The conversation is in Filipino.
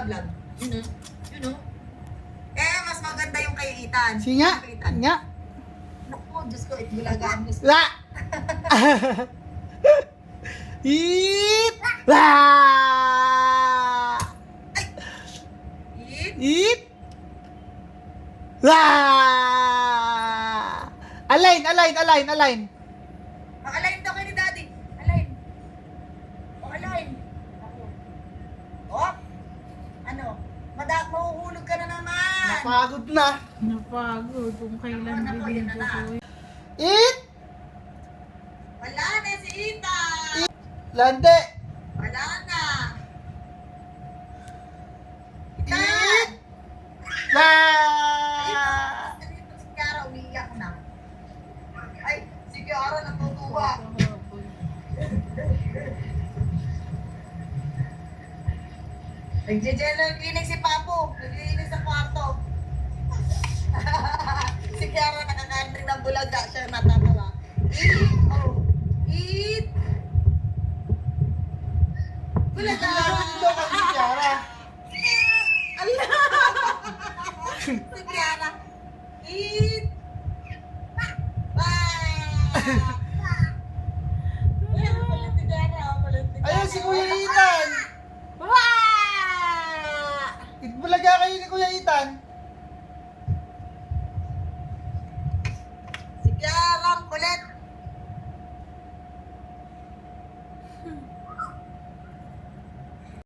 vlog. You know. Eh, mas maganda yung kay Ethan. Sinya. Kay Ethan. Nga. Naku, Diyos ko, itbulagaan mo. La. Eat. La. Eat. Eat. La. Align. Align daw kayo ni Daddy. Align. Align. Oh. Ano? Mahuhulog ka na naman. Napagod na. Napagod kung kailan Ako, bilhin yan na ko na. to. Eat. Wala na si Ethan. Lande. Wala na. Eat. Ethan. La. Si Kiara, umiiyak na. Ay, si Kiara natutuwa. Nagje-general cleaning si Papo. Naglilinis sa kwarto. Si Kiara nakakandring ng bulaga. Siya natatawa. Eat! Oh! Eat! Bulaga! Ito kasi Kiara. Allah! Si Kiara. Eat! Ah! Ayan, mapalit si Kiara. Mapalit si Ayun si Kiara. Kuya